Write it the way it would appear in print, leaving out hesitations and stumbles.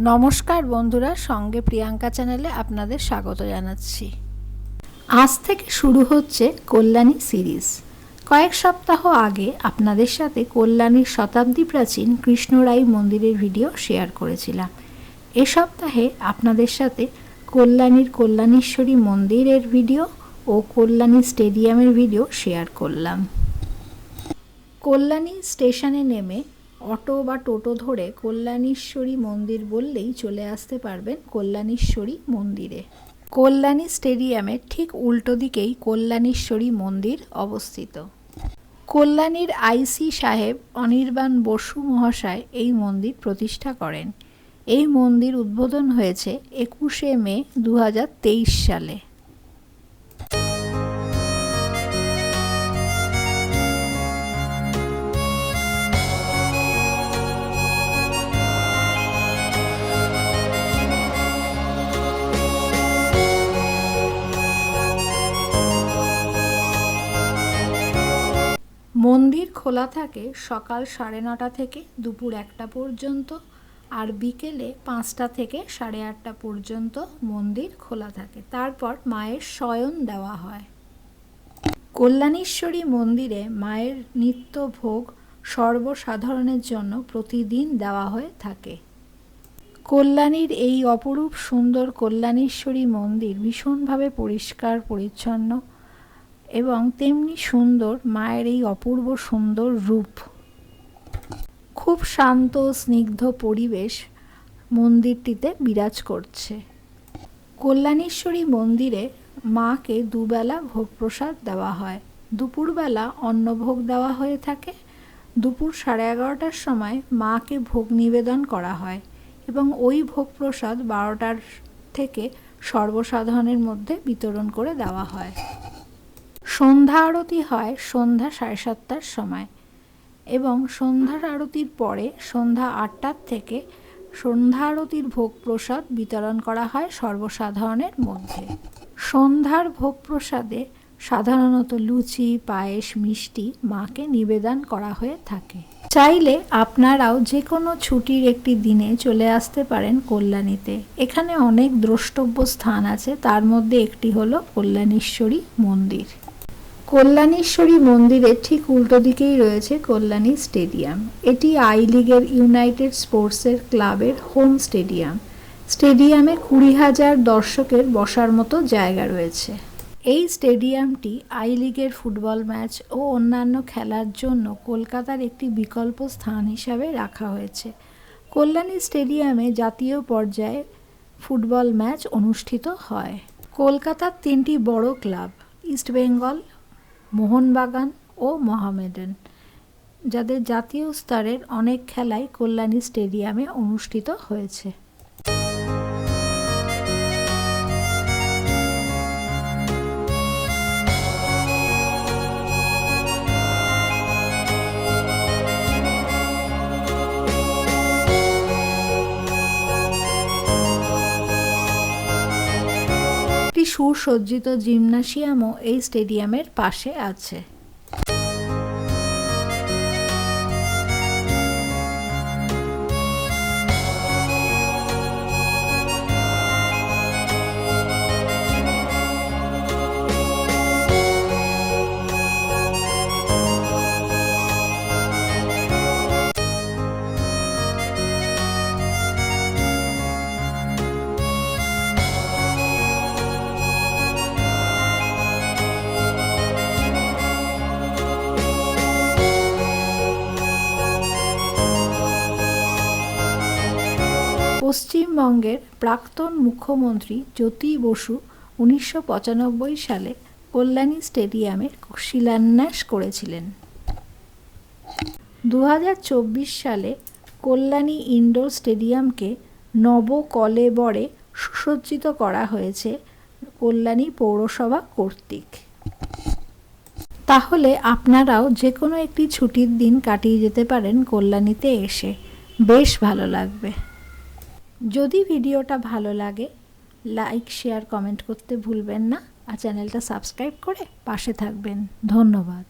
নমস্কার বন্ধুরা, সঙ্গে প্রিয়াঙ্কা চ্যানেলে আপনাদের স্বাগত জানাচ্ছি। আজ থেকে শুরু হচ্ছে কল্যাণী সিরিজ। কয়েক সপ্তাহ আগে আপনাদের সাথে কল্যাণীর শতাব্দী প্রাচীন কৃষ্ণরাই মন্দিরের ভিডিও শেয়ার করেছিলাম। এ সপ্তাহে আপনাদের সাথে কল্যাণীর কল্যাণেশ্বরী মন্দিরের ভিডিও ও কল্যাণী স্টেডিয়ামের ভিডিও শেয়ার করলাম। কল্যাণী স্টেশনে নেমে অটো বা টোটো ধরে কল্যাণেশ্বরী মন্দির বললেই চলে আসতে পারবেন কল্যাণেশ্বরী মন্দিরে। কল্যাণী স্টেডিয়ামের ঠিক উল্টো দিকেই কল্যাণেশ্বরী মন্দির অবস্থিত। কল্যাণীর আইসি সাহেব অনির্বাণ বসু মহাশয় এই মন্দির প্রতিষ্ঠা করেন। এই মন্দির উদ্বোধন হয়েছে 21শে মে 2023 সালে। মন্দির খোলা থাকে সকাল 9:30 থেকে দুপুর 1টা পর্যন্ত, আর বিকেলে 5টা থেকে 8:30 পর্যন্ত মন্দির খোলা থাকে। তারপর মায়ের শয়ন দেওয়া হয়। কল্যাণেশ্বরী মন্দিরে মায়ের নিত্য ভোগ সর্বসাধারণের জন্য প্রতিদিন দেওয়া হয়ে থাকে। কল্যাণীর এই অপরূপ সুন্দর কল্যাণেশ্বরী মন্দির ভীষণভাবে পরিষ্কার পরিচ্ছন্ন এবং তেমনি সুন্দর মায়ের এই অপূর্ব সুন্দর রূপ। খুব শান্ত স্নিগ্ধ পরিবেশ মন্দিরটিতে বিরাজ করছে। কল্যাণেশ্বরী মন্দিরে মাকে দুবেলা ভোগ প্রসাদ দেওয়া হয়। দুপুরবেলা অন্নভোগ দেওয়া হয়ে থাকে। দুপুর 11:30টার সময় মাকে ভোগ নিবেদন করা হয় এবং ওই ভোগ প্রসাদ 12টার থেকে সর্বসাধারণের মধ্যে বিতরণ করে দেওয়া হয়। সন্ধ্যা আরতি হয় সন্ধ্যা 7:30টার সময় এবং সন্ধ্যার আরতির পরে সন্ধ্যা 8টার থেকে সন্ধ্যা আরতির ভোগ প্রসাদ বিতরণ করা হয় সর্বসাধারণের মধ্যে। সন্ধ্যার ভোগ প্রসাদে সাধারণত লুচি, পায়েস, মিষ্টি মাকে নিবেদন করা হয়ে থাকে। চাইলে আপনারাও যে কোনো ছুটির একটি দিনে চলে আসতে পারেন কল্যাণীতে। এখানে অনেক দ্রষ্টব্য স্থান আছে, তার মধ্যে একটি হলো কল্যাণেশ্বরী মন্দির। কল্যাণেশ্বরী মন্দিরের ঠিক উল্টো দিকেই রয়েছে কল্যাণী স্টেডিয়াম। এটি আই লিগের ইউনাইটেড স্পোর্টসের ক্লাবের হোম স্টেডিয়াম। স্টেডিয়ামে 20,000 দর্শকের বসার মতো জায়গা রয়েছে। এই স্টেডিয়ামটি আই লিগের ফুটবল ম্যাচ ও অন্যান্য খেলার জন্য কলকাতার একটি বিকল্প স্থান হিসাবে রাখা হয়েছে। কল্যাণী স্টেডিয়ামে জাতীয় পর্যায়ে ফুটবল ম্যাচ অনুষ্ঠিত হয়। কলকাতার 3টি বড় ক্লাব ইস্টবেঙ্গল, মোহনবাগান ও মোহামেডান, যাদের জাতীয় স্তরের অনেক খেলাই কল্যাণী স্টেডিয়ামে অনুষ্ঠিত হয়েছে। একটি সুসজ্জিত জিমনাসিয়ামও এই স্টেডিয়ামের পাশে আছে। পশ্চিমবঙ্গের প্রাক্তন মুখ্যমন্ত্রী জ্যোতি বসু 1995 সালে কল্যাণী স্টেডিয়ামের শিলান্যাস করেছিলেন। 2024 সালে কল্যাণী ইনডোর স্টেডিয়ামকে নবকলেবরে সুসজ্জিত করা হয়েছে কল্যাণী পৌরসভা কর্তৃক। তাহলে আপনারাও যে কোনো একটি ছুটির দিন কাটিয়ে যেতে পারেন কল্যাণীতে এসে, বেশ ভালো লাগবে। যদি ভিডিওটা ভালো লাগে লাইক, শেয়ার, কমেন্ট করতে ভুলবেন না আর চ্যানেলটা সাবস্ক্রাইব করে পাশে থাকবেন। ধন্যবাদ।